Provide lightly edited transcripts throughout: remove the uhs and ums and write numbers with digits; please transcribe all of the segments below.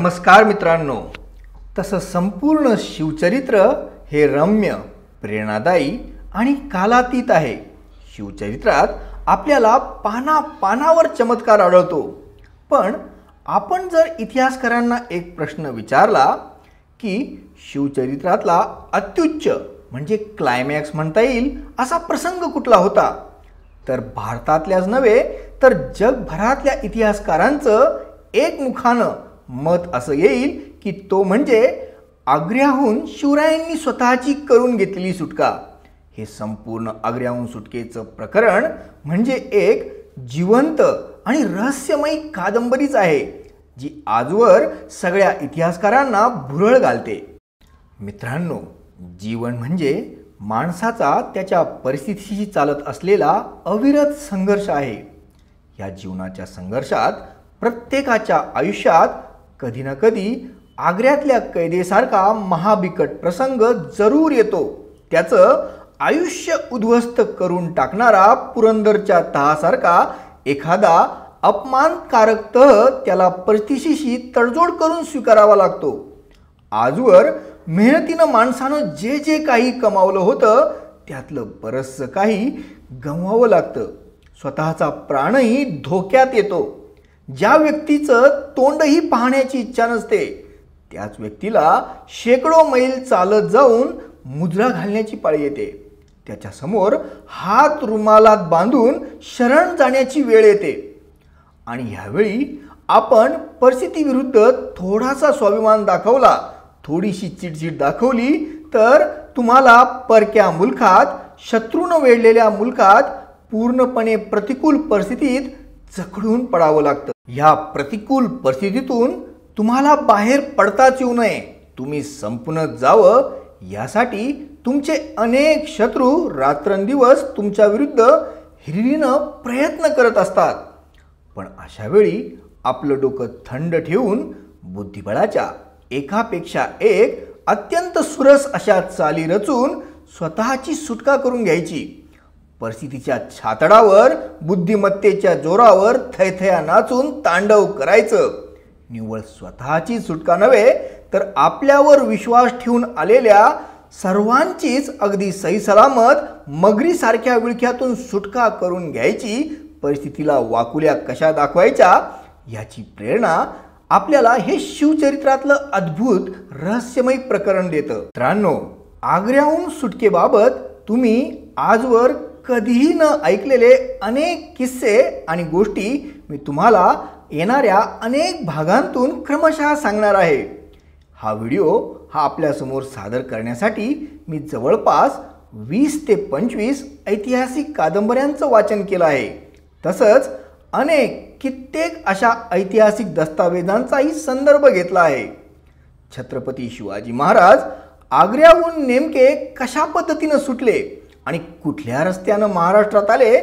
नमस्कार मित्रांनो. तसं संपूर्ण शिवचरित्र हे रम्य, प्रेरणादायी आणि कालातीत आहे. शिवचरित्रात आपल्याला पानापानावर चमत्कार आढळतो. पण आपण जर इतिहासकारांना एक प्रश्न विचारला की शिवचरित्रातला अत्युच्च म्हणजे क्लायमॅक्स म्हणता येईल असा प्रसंग कुठला होता, तर भारतातल्याच नव्हे तर जगभरातल्या इतिहासकारांचं एकमुखानं मत असं येईल की तो म्हणजे आग्र्याहून शिवरायांनी स्वतःची करून घेतलेली सुटका. हे संपूर्ण आग्र्याहून सुटकेचं प्रकरण म्हणजे एक जिवंत आणि रहस्यमयी कादंबरीच आहे, जी आजवर सगळ्या इतिहासकारांना भुरळ घालते. मित्रांनो, जीवन म्हणजे माणसाचा त्याच्या परिस्थितीशी चालत असलेला अविरत संघर्ष आहे. या जीवनाच्या संघर्षात प्रत्येकाच्या आयुष्यात कधी ना कधी आग्र्यातल्या कैदेसारखा महाबिकट प्रसंग जरूर येतो. त्याचं आयुष्य उद्ध्वस्त करून टाकणारा पुरंदरच्या तहासारखा एखादा अपमानकारक तह त्याला परिस्थितीशी तडजोड करून स्वीकारावा लागतो. आजवर मेहनतीनं माणसानं जे जे काही कमावलं होतं त्यातलं बरंचसं काही गमवावं लागतं. स्वतःचा प्राणही धोक्यात येतो. ज्या व्यक्तीचं तोंडही पाहण्याची इच्छा नसते त्याच व्यक्तीला शेकडो मैल चालत जाऊन मुजरा घालण्याची पाळी येते. त्याच्यासमोर हात रुमालात बांधून शरण जाण्याची वेळ येते. आणि ह्यावेळी आपण परिस्थितीविरुद्ध थोडासा स्वाभिमान दाखवला, थोडीशी चिडचिड दाखवली तर तुम्हाला परक्या मुलखात, शत्रूनं वेढलेल्या मुलखात पूर्णपणे प्रतिकूल परिस्थितीत जखडून पडावं लागतं. ह्या प्रतिकूल परिस्थितीतून तुम्हाला बाहेर पडताच येऊ नये, तुम्ही संपून जावं यासाठी तुमचे अनेक शत्रू रात्रंदिवस तुमच्या विरुद्ध हिरिरीनं प्रयत्न करत असतात. पण अशा वेळी आपलं डोकं थंड ठेवून बुद्धिबळाच्या एकापेक्षा एक अत्यंत सुरस अशा चाली रचून स्वतःची सुटका करून घ्यायची. परिस्थितीच्या छातडावर बुद्धिमत्तेच्या जोरावर थैथया नाचून तांडव करायचं. निव्वळ स्वतःची सुटका नव्हे तर आपल्यावर विश्वास ठेवून आलेल्या सर्वांचीच अगदी सही सलामत मगरीसारख्या विळख्यातून सुटका करून घ्यायची. परिस्थितीला वाकुल्या कशा दाखवायच्या याची प्रेरणा आपल्याला हे शिवचरित्रातलं अद्भुत रहस्यमय प्रकरण देतं. मित्रांनो, आग्र्याहून सुटकेबाबत तुम्ही आजवर कधीही न ऐकलेले अनेक किस्से आणि गोष्टी मी तुम्हाला येणाऱ्या अनेक भागांतून क्रमशः सांगणार आहे. हा व्हिडिओ आपल्यासमोर सादर करण्यासाठी मी जवळपास 20 ते 25 ऐतिहासिक कादंबऱ्यांचं वाचन केलं आहे. तसंच कित्येक अशा ऐतिहासिक दस्तावेजांचाही संदर्भ घेतला आहे. छत्रपती शिवाजी महाराज आग्र्याहून नेमके कशा पद्धतीनं सुटले आणि कुठल्या रस्त्यानं महाराष्ट्रात आले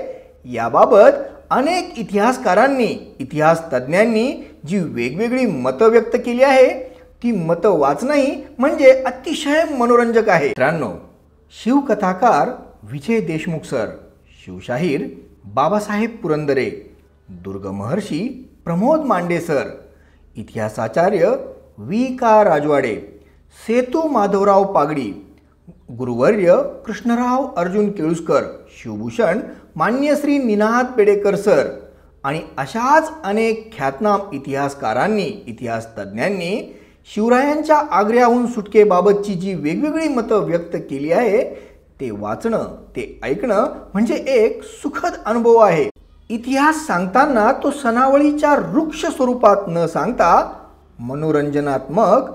याबाबत अनेक इतिहासकारांनी, इतिहास तज्ज्ञांनी जी वेगवेगळी मतं व्यक्त केली आहे ती मतं वाचणंही म्हणजे अतिशय मनोरंजक आहे. मित्रांनो, शिवकथाकार विजय देशमुख सर, शिवशाहीर बाबासाहेब पुरंदरे, दुर्गमहर्षी प्रमोद मांडे सर, इतिहासाचार्य वी.का. राजवाडे, सेतू माधवराव पागडी, गुरुवर्य कृष्णराव अर्जुन केळुसकर, शिवभूषण मान्य श्री निनाद पेडेकर सर आणि अशाच अनेक ख्यातनाम इतिहासकारांनी, इतिहास तज्ज्ञांनी शिवरायांच्या आग्र्याहून सुटकेबाबतची जी वेगवेगळी मतं व्यक्त केली आहे ते वाचणं, ते ऐकणं म्हणजे एक सुखद अनुभव आहे. इतिहास सांगताना तो सनावळीच्या वृक्ष स्वरूपात न सांगता मनोरंजनात्मक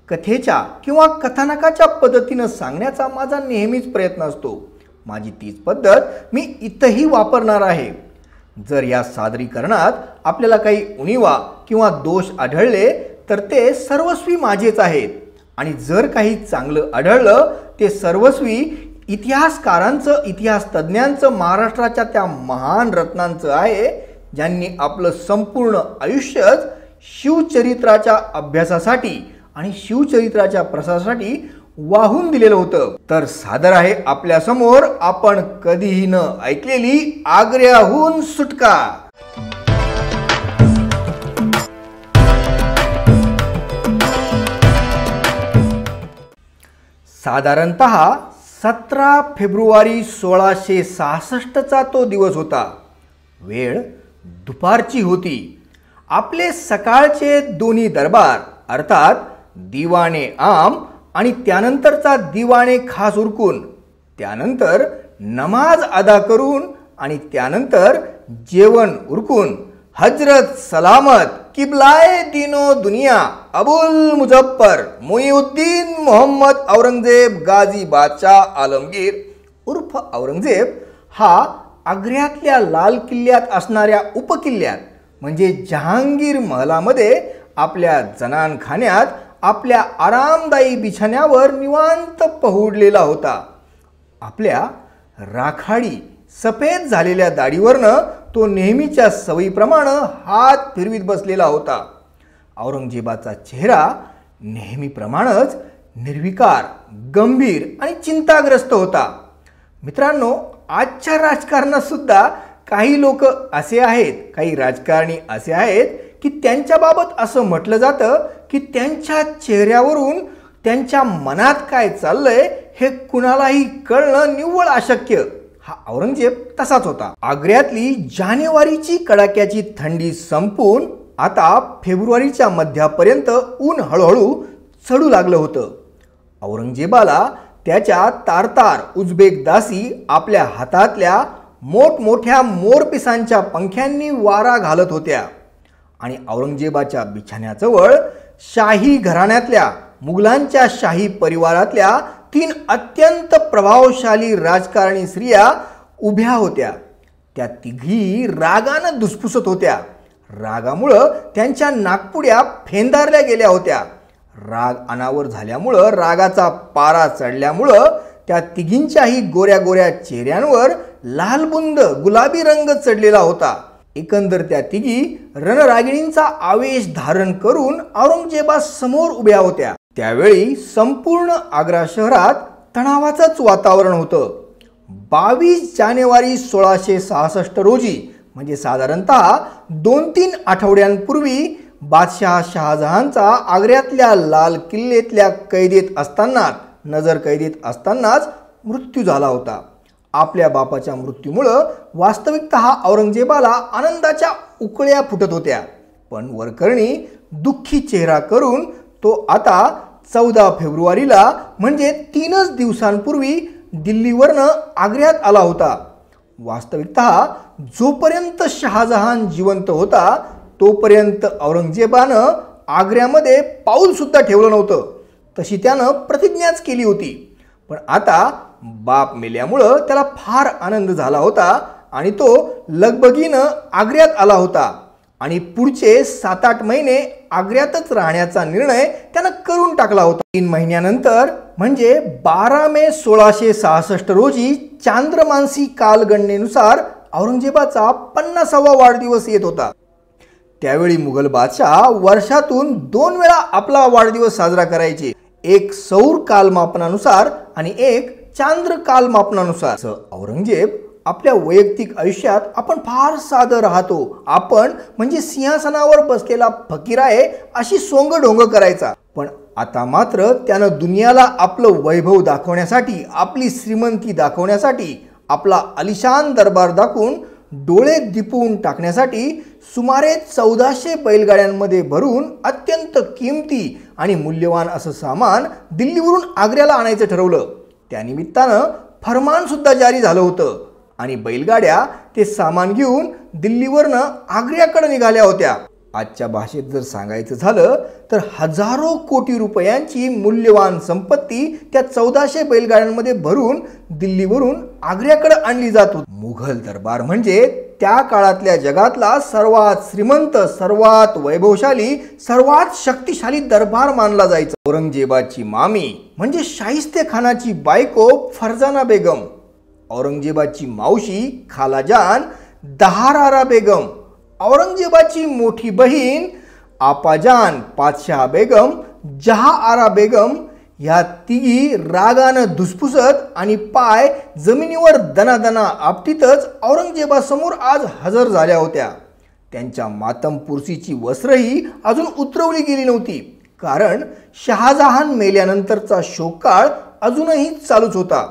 कथेच्या किंवा कथानकाच्या पद्धतीनं सांगण्याचा माझा नेहमीच प्रयत्न असतो. माझी तीच पद्धत मी इथंही वापरणार आहे. जर या सादरीकरणात आपल्याला काही उणिवा किंवा दोष आढळले तर ते सर्वस्वी माझेच आहेत. आणि जर काही चांगलं आढळलं ते सर्वस्वी इतिहासकारांचं, इतिहास तज्ज्ञांचं, महाराष्ट्राच्या त्या महान रत्नांचं आहे ज्यांनी आपलं संपूर्ण आयुष्यच शिवचरित्राच्या अभ्यासासाठी आणि शिवचरित्राच्या प्रसारासाठी वाहून दिलेलं होतं. तर सादर आहे आपल्यासमोर आपण कधीही न ऐकलेली आग्र्याहून सुटका. साधारणत 17 फेब्रुवारी 1666चा तो दिवस होता. वेळ दुपारची होती. आपले सकाळचे दोन्ही दरबार अर्थात दिवाणे आम आणि त्यानंतरचा दिवाणे खास उरकून, त्यानंतर नमाज अदा करून आणि त्यानंतर जेवण उरकून हजरत सलामत किबलाए दिनो दुनिया अबुल मुझफ्फर मुईउद्दीन मोहम्मद औरंगजेब गाजी बादशाह आलमगीर उर्फ औरंगजेब हा आग्र्यातल्या लाल किल्ल्यात असणाऱ्या उपकिल्ल्यात म्हणजे जहांगीर महलामध्ये आपल्या जनानखान्यात आपल्या आरामदायी बिछाण्यावर निवांत पहुडलेला होता. आपल्या राखाडी सफेद झालेल्या दाढीवरनं तो नेहमीच्या सवयीप्रमाणे हात फिरवीत बसलेला होता. औरंगजेबाचा चेहरा नेहमीप्रमाणेच निर्विकार, गंभीर आणि चिंताग्रस्त होता. मित्रांनो, आजच्या राजकारणात सुद्धा काही लोक असे आहेत, काही राजकारणी असे आहेत की त्यांच्याबाबत असं म्हटलं जातं की त्यांच्या चेहऱ्यावरून त्यांच्या मनात काय चाललंय हे कुणालाही कळणं निव्वळ अशक्य. हा औरंगजेब तसाच होता. आग्र्यातली जानेवारीची कडाक्याची थंडी संपून आता फेब्रुवारीच्या मध्यापर्यंत ऊन हळूहळू चढू लागलं होतं. औरंगजेबाला त्याच्या तारतार उझबेक दासी आपल्या हातातल्या मोठमोठ्या मोरपिसांच्या पंख्यांनी वारा घालत होत्या आणि औरंगजेबाच्या बिछाण्याजवळ शाही घराण्यातल्या मुघलांच्या शाही परिवारातल्या 3 अत्यंत प्रभावशाली राजकारणी स्त्रिया उभ्या होत्या. त्या तिघी रागानं धुसफुसत होत्या. रागामुळं त्यांच्या नाकपुड्या फेंदारल्या गेल्या होत्या. राग अनावर झाल्यामुळं, रागाचा पारा चढल्यामुळं त्या तिघींच्याही गोऱ्या गोऱ्या चेहऱ्यांवर लालबुंद गुलाबी रंग चढलेला होता. एकंदर त्या तिघी रणरागिणींचा आवेश धारण करून औरंगजेबासमोर उभ्या होत्या. त्यावेळी संपूर्ण आग्रा शहरात तणावाचंच वातावरण होतं. 22 जानेवारी 1666 रोजी म्हणजे साधारणतः 2-3 आठवड्यांपूर्वी बादशाह शहाजहानचा आग्र्यातल्या लाल किल्ल्यातल्या कैदेत असतानाच, नजर कैदेत असतानाच मृत्यू झाला होता. आपल्या बापाच्या मृत्यूमुळं वास्तविकतः औरंगजेबाला आनंदाच्या उकळ्या फुटत होत्या. पण वरकरणी दुःखी चेहरा करून तो आता 14 फेब्रुवारीला म्हणजे 3च दिवसांपूर्वी दिल्लीवरनं आग्र्यात आला होता. वास्तविकतः जोपर्यंत शहाजहान जिवंत होता तोपर्यंत औरंगजेबानं आग्र्यामध्ये पाऊल सुद्धा ठेवलं नव्हतं. तशी त्यानं प्रतिज्ञाच केली होती. पण आता बाप मेल्यामुळं त्याला फार आनंद झाला होता आणि तो लगबगीनं आग्र्यात आला होता आणि पुढचे 7-8 महिने आग्र्यातच राहण्याचा निर्णय त्यानं करून टाकला होता. 3 महिन्यानंतर म्हणजे 12 मे 1666 रोजी चांद्रमानसी कालगणनेनुसार औरंगजेबाचा 50वा वाढदिवस येत होता. त्यावेळी मुघल बादशाह वर्षातून 2 वेळा आपला वाढदिवस साजरा करायचे. एक सौर कालमापनानुसार आणि एक चांद्र कालमापनानुसार. औरंगजेब आपल्या वैयक्तिक आयुष्यात आपण फार साधं राहतो. आपण म्हणजे सिंहासनावर बसलेला फकीर आहे अशी सोंगढोंग करायचा. पण आता मात्र त्यानं दुनियाला आपलं वैभव दाखवण्यासाठी, आपली श्रीमंती दाखवण्यासाठी, आपला आलिशान दरबार दाखवून डोळे दिपवून टाकण्यासाठी सुमारे 1400 बैलगाड्यांमध्ये भरून अत्यंत किमती आणि मूल्यवान असं सामान दिल्लीवरून आग्र्याला आणायचं ठरवलं. त्यानिमित्तानं फरमान सुद्धा जारी झालं होतं आणि बैलगाड्या ते सामान घेऊन दिल्लीवरनं आग्र्याकडे निघाल्या होत्या. आजच्या भाषेत जर सांगायचं झालं तर हजारो कोटी रुपयांची मूल्यवान संपत्ती त्या 1400 बैलगाड्यांमध्ये भरून दिल्लीवरून आग्र्याकडे आणली जात होती. मुघल दरबार म्हणजे त्या काळातल्या जगातला सर्वात श्रीमंत, सर्वात वैभवशाली, सर्वात शक्तिशाली दरबार मानला जायचा. औरंगजेबाची मामी म्हणजे शाहिस्ते खानाची बायको फरजाना बेगम, औरंगजेबाची मावशी खालाजान दहारारा बेगम, औरंगजेबाची मोठी बहीण आपाजान पातशाह बेगम, जहाआरा बेगम ह्या तिघी रागानं धुसफुसत आणि पाय जमिनीवर दनादना आपटीतच औरंगजेबासमोर आज हजर झाल्या होत्या. त्यांच्या मातम पुरसीची वस्त्रही अजून उतरवली गेली नव्हती, कारण शहाजहान मेल्यानंतरचा शोककाळ अजूनही चालूच होता.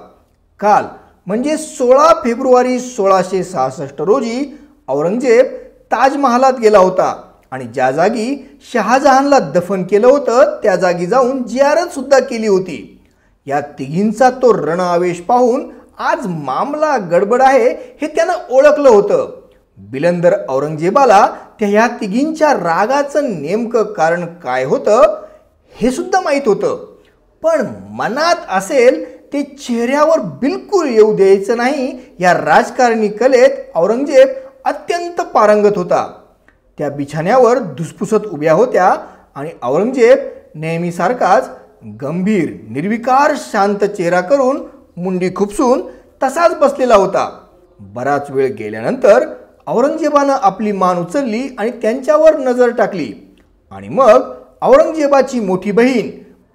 काल म्हणजे 16 फेब्रुवारी 1666 रोजी औरंगजेब ताजमहालात गेला होता आणि ज्या जागी शहाजहानला दफन केलं होतं त्या जागी जाऊन जियारत सुद्धा केली होती. या तिघींचा तो रणआवेश पाहून आज मामला गडबड आहे हे त्यानं ओळखलं होतं. बिलंदर औरंगजेबाला त्या तिघींच्या रागाचं नेमकं कारण काय होतं हे सुद्धा माहीत होतं, पण मनात असेल ते चेहऱ्यावर बिलकुल येऊ द्यायचं नाही या राजकारणी कलेत औरंगजेब अत्यंत पारंगत होता. त्या बिछाण्यावर धुसफुसत उभ्या होत्या आणि औरंगजेब नेहमीसारखाच गंभीर निर्विकार शांत चेहरा करून मुंडी खुपसून तसाच बसलेला होता. बराच वेळ गेल्यानंतर औरंगजेबानं आपली मान उचलली आणि त्यांच्यावर नजर टाकली आणि मग औरंगजेबाची मोठी बहीण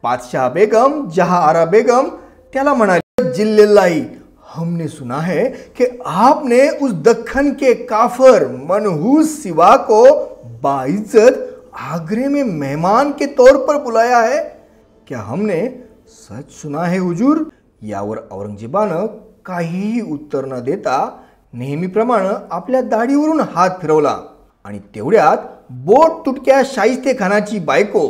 बादशाह बेगम जहां आरा बेगम त्याला म्हणाली, जिल्लेल्लाही हमने सुना है कि आपने उस दक्खन के काफर मनहूस सिवा को बाइज्जत आगरे में मेहमान के तौर पर बुलाया है. क्या हमने सच सुना है हुजूर? यावर औरंगजेबानं काहीही उत्तर न देता नेहमीप्रमाणे आपल्या दाढीवरून हात फिरवला आणि तेवढ्यात बोट तुटक्या शाहिस्ते खानाची बायको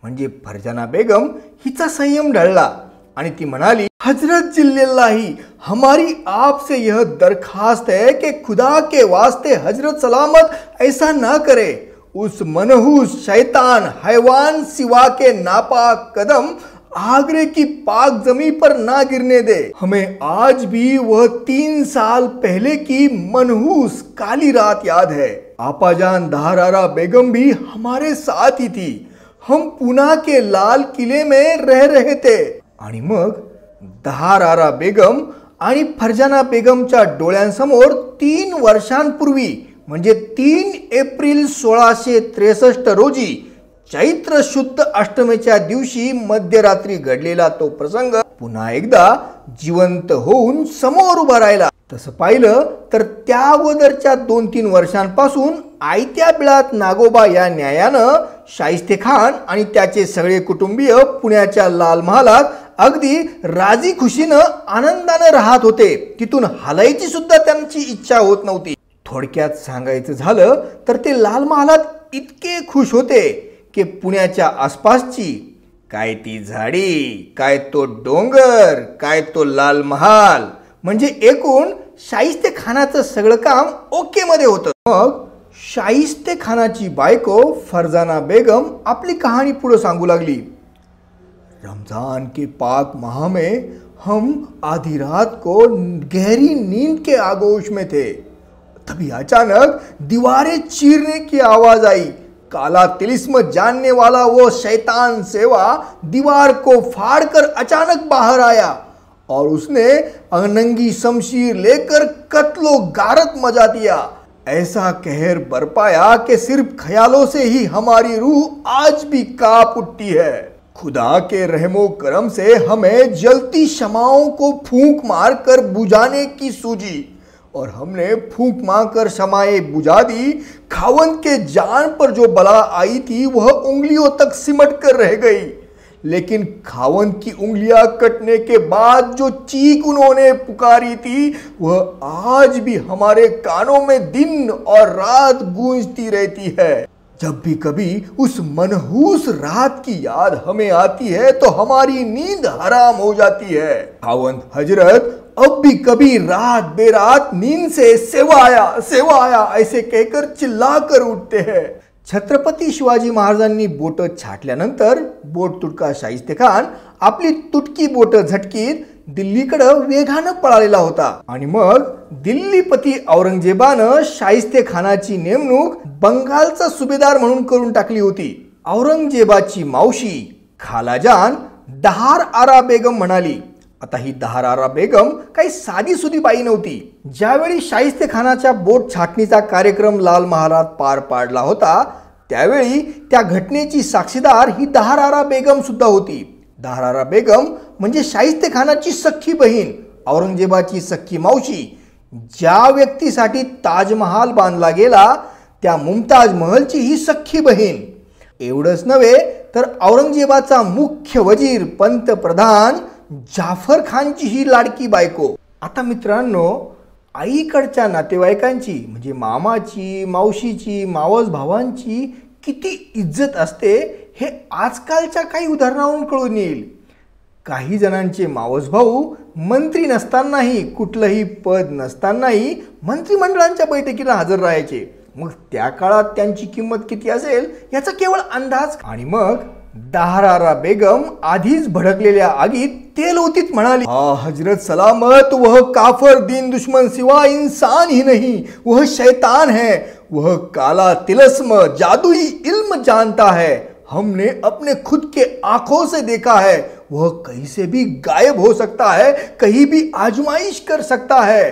म्हणजे फरजाना बेगम हिचा संयम ढळला आणि ती म्हणाली, हजरत जिल्लेल्लाही हमारी आपसे यह दरखास्त है कि खुदा के वास्ते हजरत सलामत ऐसा ना करे. उस मनहूस शैतान हैवान सिवा के नापाक कदम आगरे की पाक जमी पर ना गिरने दे. हमें आज भी वह 3 साल पहले की मनहूस काली रात याद है. आपाजान दहारारा बेगम भी हमारे साथ ही थी. हम पुणे के लाल किले में रह रहे थे. आणि मग दहारारा बेगम आणि फरजाना बेगमच्या डोळ्यांसमोर 3 वर्षांपूर्वी म्हणजे 3 एप्रिल 1663 रोजी चैत्र शुद्ध अष्टमीच्या दिवशी मध्यरात्री घडलेला तो प्रसंग पुन्हा एकदा जिवंत होऊन समोर उभा राहिला. तसं पाहिलं तर त्या अगोदरच्या 2-3 वर्षांपासून आयत्या बिळात नागोबा या न्यायानं शाहिस्ते खान आणि त्याचे सगळे कुटुंबीय पुण्याच्या लाल महालात अगदी राजी खुशीनं आनंदानं राहत होते. तिथून हलायची सुद्धा त्यांची इच्छा होत नव्हती. थोडक्यात सांगायचं झालं तर ते लाल महालात इतके खुश होते की पुण्याच्या आसपासची काय ती झाडी, काय तो डोंगर, काय तो लाल महाल म्हणजे एकूण शाहिस्ते खानाचं सगळं काम ओके मध्ये होतं. मग शाहिस्ते खानाची बायको फरजाना बेगम आपली कहाणी पुढे सांगू लागली. रमजान के पाक माह में हम आधी रात को गहरी नींद के आगोश में थे. तभी अचानक दीवारें चीरने की आवाज आई. काला तिलिस्म जानने वाला वो शैतान सेवा दीवार को फाड़कर अचानक बाहर आया और उसने अनंगी शमशीर लेकर कत्लो गारत मचा दिया. ऐसा कहर बरपाया कि सिर्फ ख्यालों से ही हमारी रूह आज भी कांप उठती है. खुदा के रहमो करम से हमें जलती शमाओं को फूंक मारकर बुझाने की सूझी और हमने फूंक मारकर शमाएं बुझा दी. खावंद के जान पर जो बला आई थी वह उंगलियों तक सिमट कर रह गई, लेकिन खावंद की उंगलियां कटने के बाद जो चीख उन्होंने पुकारी थी वह आज भी हमारे कानों में दिन और रात गूंजती रहती है. जब भी कभी उस मनहूस रात की याद हमें आती है तो हमारी नींद हराम हो जाती है. खावंद हजरत अब भी कभी रात बेरात नींद से सेवा आया ऐसे कहकर चिल्लाकर उठते हैं. छत्रपती शिवाजी महाराजांनी बोट छाटल्यानंतर बोट तुटका शाहिस्ते खान आपली तुटकी बोट झटकीत दिल्लीकडे वेगानं पळालेला होता आणि मग दिल्लीपती औरंगजेबानं शाहिस्ते खानाची नेमणूक बंगालचा सुभेदार म्हणून करून टाकली होती. औरंगजेबाची मावशी खालाजान दहार आरा बेगम म्हणाली. आता ही दहार आरा बेगम काही साधी सुधी बाई नव्हती. ज्यावेळी शाहिस्ते खानाच्या बोट छाटणीचा कार्यक्रम लाल महालात पार पाडला होता त्यावेळी त्या घटनेची साक्षीदार ही दहार आरा बेगम सुद्धा होती. दहार आरा बेगम म्हणजे शाहिस्ते खानाची सख्खी बहीण, औरंगजेबाची सख्खी मावशी. ज्या व्यक्तीसाठी ताजमहाल बांधला गेला त्या मुमताज महलची ही सख्खी बहीण. एवढंच नव्हे तर औरंगजेबाचा मुख्य वजीर पंतप्रधान जाफर खानची ही लाडकी बायको. आता मित्रांनो, आईकडच्या नातेवाईकांची म्हणजे मामाची, मावशीची, मावस भावांची किती इज्जत असते हे आजकालच्या काही उदाहरणावरून कळून येईल. काही जणांचे मावस भाऊ मंत्री नसतानाही, कुठलंही पद नसतानाही मंत्रिमंडळांच्या बैठकीला हजर राहायचे. मग त्या काळात त्यांची किंमत किती असेल याचा केवळ अंदाज. आणि मग दहरारा बेगम आधीच भडकलेल्या आगीत तेल ओतीत म्हणाली, हजरत सलामत, वह काफर दीन दुश्मन सिवा इंसान ही नहीं, वह शैतान है, वह काला तिलस्म जादुई इल्म जानता है, हमने अपने खुद के आंखों से देखा है, वह कहीं से भी गायब हो सकता है, कहीं भी आजमाइश कर सकता है,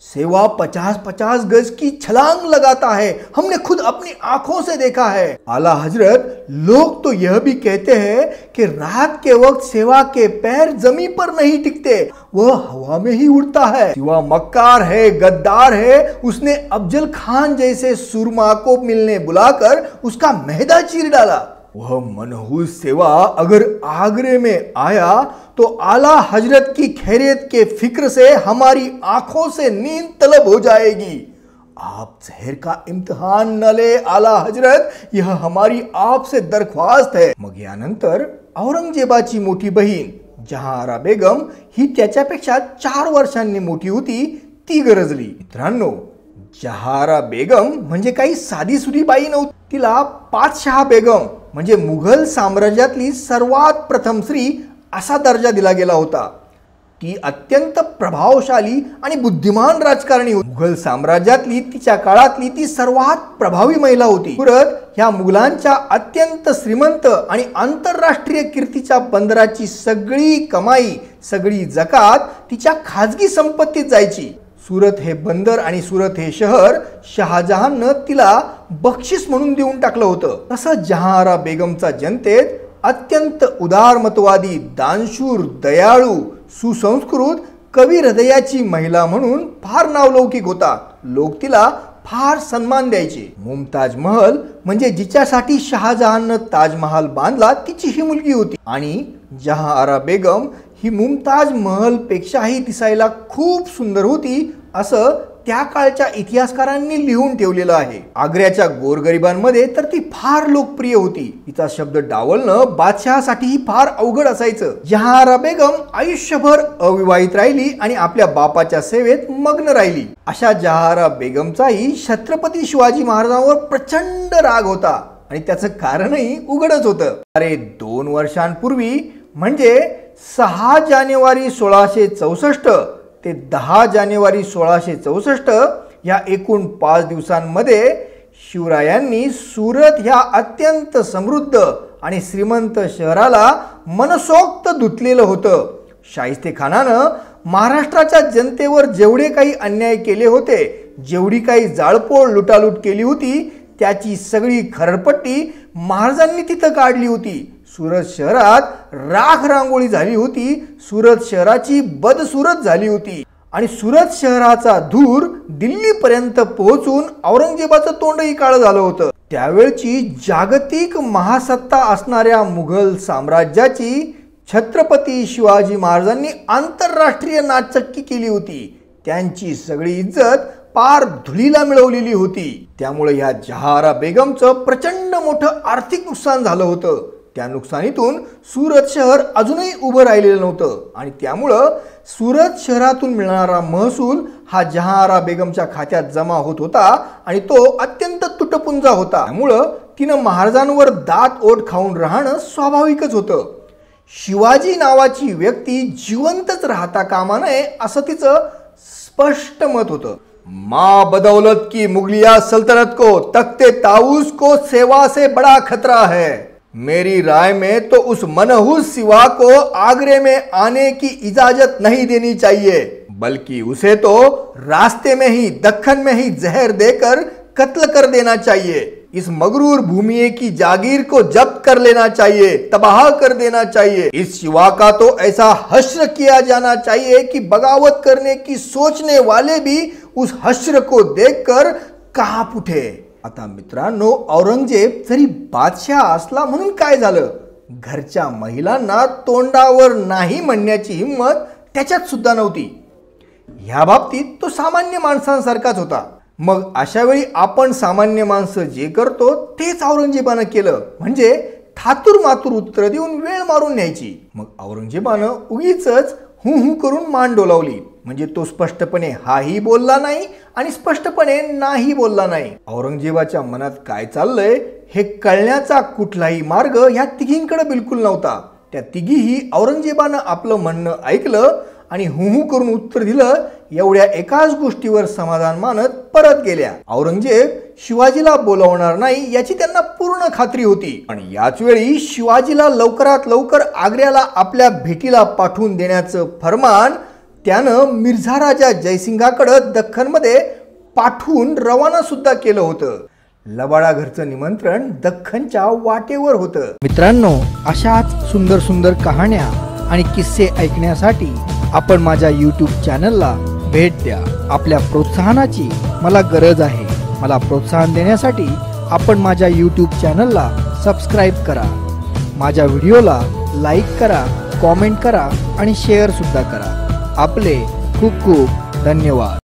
सेवा 50-50 गज की छलांग लगाता है, हमने खुद अपनी आंखों से देखा है. आला हजरत, लोग तो यह भी कहते हैं कि रात के वक्त सेवा के पैर जमीन पर नहीं टिकते, वह हवा में ही उड़ता है. सेवा मक्कार है, गद्दार है, उसने अफजल खान जैसे सुरमा को मिलने बुलाकर उसका मैदा चीर डाला. वह मनहूस सेवा अगर आगरे में आया तो आला हजरत की खैरियत के फिक्र से हमारी आंखों से नींद तलब हो जाएगी. आप जहर का इम्तिहान न ले आला हजरत, यह हमारी आपसे दरख्वास्त है. मग यानंतर औरंगजेबाची मोठी बहीण जहारा बेगम ही त्याच्यापेक्षा 4 वर्षांनी मोठी होती, ती गरजली. मित्रांनो, जहारा बेगम म्हणजे काही साधीसुधी बाई नव्हती. तिला पातशाह बेगम म्हणजे मुघल साम्राज्यातली सर्वात प्रथम स्त्री असा दर्जा दिला गेला होता. ती अत्यंत प्रभावशाली आणि बुद्धिमान राजकारणी होती. मुघल साम्राज्यातली तिच्या काळातली ती सर्वात प्रभावी महिला होती. परत ह्या मुघलांच्या अत्यंत श्रीमंत आणि आंतरराष्ट्रीय कीर्तीच्या बंदराची सगळी कमाई, सगळी जकात तिच्या खाजगी संपत्तीत जायची. सुरत हे बंदर आणि सुरत हे शहर शहाजहाननं तिला बक्षीस म्हणून देऊन टाकलं होतं. तसं जहारा बेगमचा जनतेत अत्यंत उदारमतवादी, दानशूर, दयाळू, सुसंस्कृत, कवी हृदयाची महिला म्हणून फार नावलौकिक होता. लोक तिला फार सन्मान द्यायचे. मुमताज महल म्हणजे जिच्यासाठी शहाजहाननं ताजमहाल बांधला तिची ही मुलगी होती. आणि जहारा बेगम ही मुमताज महल पेक्षाही दिसायला खूप सुंदर होती असं त्या काळच्या इतिहासकारांनी लिहून ठेवलेलं आहे. आग्र्याच्या गोरगरिबांमध्ये तर ती फार लोकप्रिय होती. तिचा शब्द डावलणं बादशहासाठीही फार अवघड असायचं. जहारा बेगम आयुष्यभर अविवाहित राहिली आणि आपल्या बापाच्या सेवेत मग्न राहिली. अशा जहारा बेगमचाही छत्रपती शिवाजी महाराजांवर प्रचंड राग होता आणि त्याचं कारणही उघडच होतं. अरे 2 वर्षांपूर्वी म्हणजे 6 जानेवारी 1664 ते 10 जानेवारी 1664 या एकूण 5 दिवसांमध्ये शिवरायांनी सुरत ह्या अत्यंत समृद्ध आणि श्रीमंत शहराला मनसोक्त धुतलेलं होतं. शाहिस्तेखानानं महाराष्ट्राच्या जनतेवर जेवढे काही अन्याय केले होते, जेवढी काही जाळपोळ लुटालूट केली होती, त्याची सगळी खरडपट्टी महाराजांनी तिथं काढली होती. सुरत शहरात राख रांगोळी झाली होती. सुरत शहराची बदसूरत झाली होती आणि सुरत शहराचा धूर दिल्लीपर्यंत पोहोचून औरंगजेबाचं तोंडही काळं झालं होतं. त्यावेळची जागतिक महासत्ता असणाऱ्या मुघल साम्राज्याची छत्रपती शिवाजी महाराजांनी आंतरराष्ट्रीय नाचक्की केली होती. त्यांची सगळी इज्जत पार धुळीला मिळवलेली होती. त्यामुळे ह्या जहारा बेगमचं प्रचंड मोठं आर्थिक नुकसान झालं होतं. त्या नुकसानीतून सुरत शहर अजूनही उभं राहिलेलं नव्हतं आणि त्यामुळं सुरत शहरातून मिळणारा महसूल हा जहारा बेगमच्या खात्यात जमा होत होता आणि तो अत्यंत तुटपुंजा होता. त्यामुळं तिनं महाराजांवर दात ओठ खाऊन राहणं स्वाभाविकच होतं. शिवाजी नावाची व्यक्ती जिवंतच राहता कामा नये असं तिचं स्पष्ट मत होतं. माँ बदौलत की मुगलिया सल्तनत को तख्ते ताऊस को सेवा से बड़ा खतरा है. मेरी राय में तो उस मनहूस सिवा को आगरे में आने की इजाजत नहीं देनी चाहिए, बल्कि उसे तो रास्ते में ही, दक्कन में ही जहर देकर कत्ल कर देना चाहिए. इस मगरूर भूमि की जागीर को जब्त कर लेना चाहिए, तबाह कर देना चाहिए. इस शिवा का तो ऐसा हश्र किया जाना चाहिए कि बगावत करने की सोचने वाले भी उस हश्र को देखकर कांप उठे. आता मित्रांनो, औरंगजेब जरी बादशाह असला म्हणून काय झालं, घरच्या महिलांना तोंडावर नाही म्हणण्याची हिंमत त्याच्यात सुद्धा नव्हती. ह्या बाबतीत तो सामान्य माणसांसारखाच होता. मग अशा वेळी आपण सामान्य माणसं जे करतो तेच औरंगजेबानं केलं, म्हणजे थातूर मातूर उत्तर देऊन वेळ मारून न्यायची. मग औरंगजेबानं उगीच हू करून मान डोलावली, म्हणजे तो स्पष्टपणे हाही बोलला नाही आणि स्पष्टपणे नाही बोलला नाही. औरंगजेबाच्या मनात काय चाललंय हे कळण्याचा कुठलाही मार्ग ह्या तिघींकडे बिलकुल नव्हता. त्या तिघीही औरंगजेबानं आपलं म्हणणं ऐकलं आणि हू करून उत्तर दिलं एवढ्या एकाच गोष्टीवर समाधान मानत परत गेल्या. औरंगजेब शिवाजीला बोलावणार नाही याची त्यांना पूर्ण खात्री होती. आणि याच वेळी शिवाजीला लवकरात लवकर आग्र्याला आपल्या भेटीला पाठवून देण्याचं फरमान त्यानं मिर्झा राजा जयसिंगाकडे दख्खनमध्ये पाठवून रवाना सुद्धा केलं होतं. लबाडा घरचं निमंत्रण दख्खनच्या वाटेवर होतं. मित्रांनो, अशाच सुंदर सुंदर कहाण्या आणि किस्से ऐकण्यासाठी आपण माझ्या YouTube चॅनलला भेट द्या. आपल्या प्रोत्साहनाची मला गरज आहे. मला प्रोत्साहन देण्यासाठी आपण माझ्या YouTube चॅनलला सबस्क्राईब करा. माझ्या व्हिडिओला लाईक करा, कॉमेंट करा आणि शेअर सुद्धा करा. आपले खूप खूप धन्यवाद.